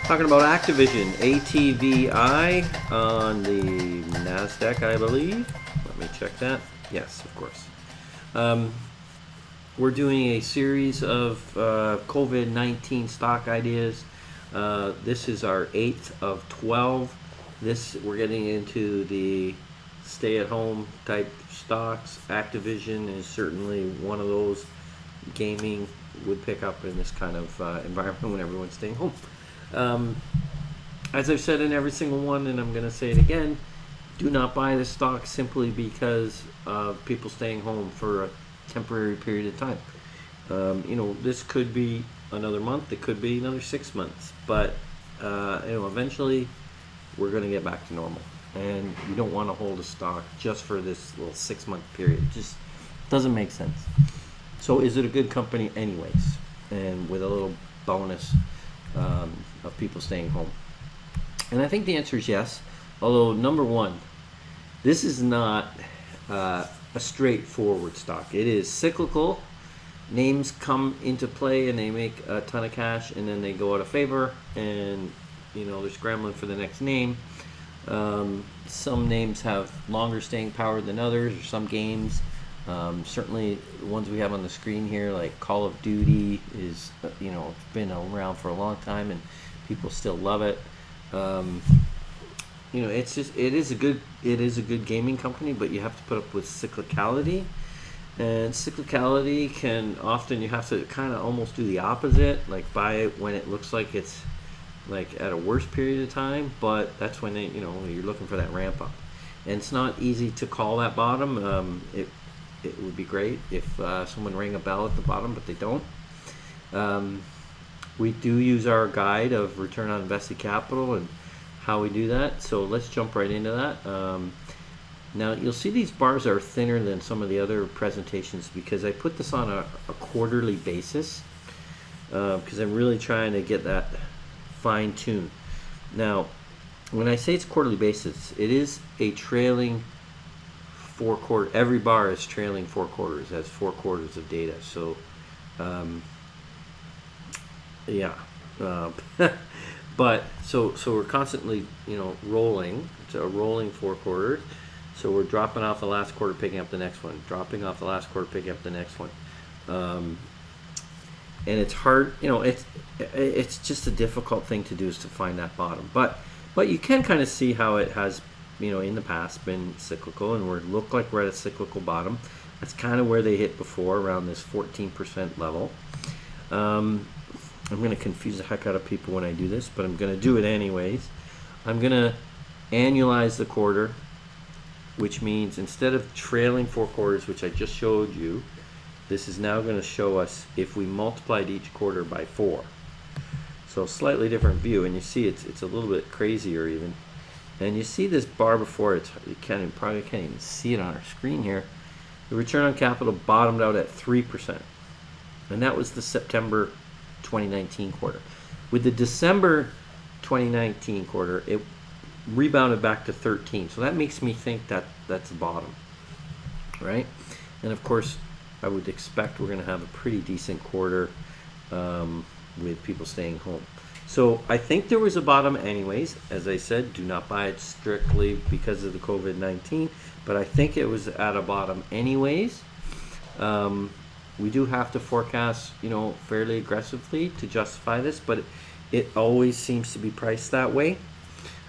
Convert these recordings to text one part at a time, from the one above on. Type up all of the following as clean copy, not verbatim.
Talking about Activision, ATVI on the NASDAQ, I believe. Let me check that. Yes, of course. We're doing a series of COVID-19 stock ideas. This is our 8th of 12. We're getting into the stay-at-home type stocks. Activision is certainly one of those. Gaming would pick up in this kind of environment when everyone's staying home. As I've said in every single one, and I'm going to say it again, do not buy this stock simply because of people staying home for a temporary period of time. This could be another month, it could be another 6 months, but eventually we're going to get back to normal. And you don't want to hold a stock just for this little 6-month period. It just doesn't make sense. So is it a good company anyways? And with a little bonus of people staying home. And I think the answer is yes. Although, number one, this is not a straightforward stock. It is cyclical. Names come into play and they make a ton of cash and then they go out of favor and they're scrambling for the next name. Some names have longer staying power than others, or some games. Certainly the ones we have on the screen here, like Call of Duty, is it's been around for a long time and people still love it. It is a good gaming company, but you have to put up with cyclicality, and cyclicality can often, you have to kind of almost do the opposite, like buy it when it looks like it's like at a worse period of time, but that's when you're looking for that ramp up, and it's not easy to call that bottom. It would be great if someone rang a bell at the bottom, but they don't. We do use our guide of return on invested capital and how we do that. So let's jump right into that. Now you'll see these bars are thinner than some of the other presentations because I put this on a quarterly basis because I'm really trying to get that fine tuned. Now, when I say it's quarterly basis, it is a trailing 4 quarter. Every bar is trailing 4 quarters, has 4 quarters of data. So, but so we're constantly rolling. It's a rolling 4 quarters. So we're dropping off the last quarter, picking up the next one. Dropping off the last quarter, picking up the next one. And it's hard. It's just a difficult thing to do, is to find that bottom. But you can kind of see how it has in the past been cyclical, and we look like we're at a cyclical bottom. That's kind of where they hit before, around this 14% level. I'm going to confuse the heck out of people when I do this, but I'm going to do it anyways. I'm going to annualize the quarter, which means instead of trailing 4 quarters, which I just showed you, this is now going to show us if we multiplied each quarter by 4. So slightly different view, and you see it's a little bit crazier even. And you see this bar before, you probably can't even see it on our screen here. The return on capital bottomed out at 3%. And that was the September 2019 quarter. With the December 2019 quarter, it rebounded back to 13. So that makes me think that that's the bottom, right? And of course, I would expect we're going to have a pretty decent quarter with people staying home. So I think there was a bottom anyways. As I said, do not buy it strictly because of the COVID-19, but I think it was at a bottom anyways. We do have to forecast, fairly aggressively to justify this, but it always seems to be priced that way.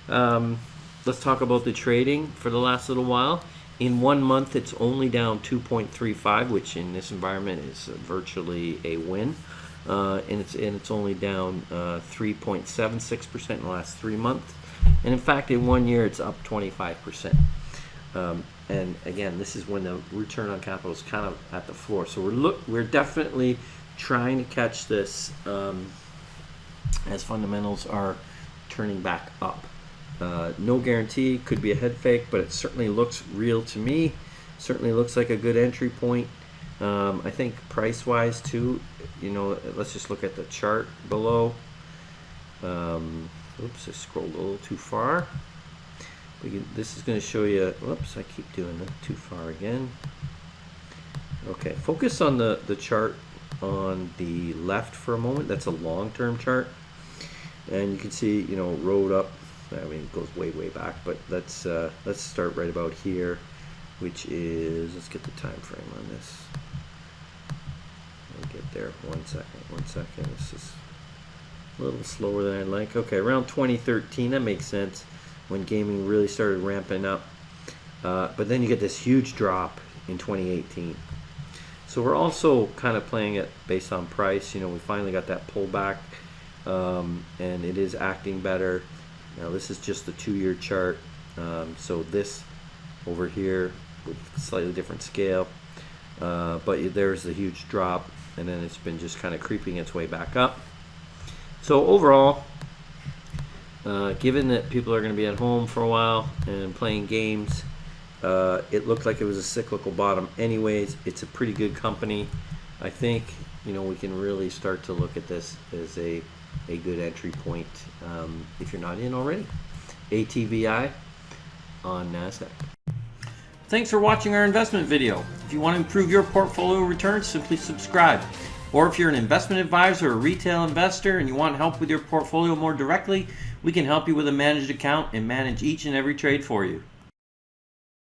Let's talk about the trading for the last little while. In 1 month, it's only down 2.35, which in this environment is virtually a win. And it's only down 3.76% in the last 3 months, and in fact in 1 year it's up 25%. And again, this is when the return on capital is kind of at the floor. So we're definitely trying to catch this as fundamentals are turning back up. No guarantee, could be a head fake, but it certainly looks real to me. Certainly looks like a good entry point. I think price-wise too, let's just look at the chart below. Oops, I scrolled a little too far. This is going to show you, whoops, I keep doing that too far again. Okay, focus on the chart on the left for a moment. That's a long-term chart. and you can see, you know, rode up. I mean, it goes way back, but let's start right about here, which is, let's get the time frame on this. I'll get there. One second. This is a little slower than I'd like. Okay, around 2013, that makes sense, when gaming really started ramping up. But then you get this huge drop in 2018. So we're also kind of playing it based on price. You know, we finally got that pullback, and it is acting better. Now this is just the 2-year chart. So this over here with slightly different scale, but there's the huge drop, and then it's been just kind of creeping its way back up. So overall, given that people are going to be at home for a while and playing games, it looked like it was a cyclical bottom anyways. It's a pretty good company. I think, you know, we can really start to look at this as a good entry point, if you're not in already. ATVI on NASDAQ. Thanks for watching our investment video. If you want to improve your portfolio returns, simply subscribe. Or if you're an investment advisor or retail investor and you want help with your portfolio more directly, we can help you with a managed account and manage each and every trade for you.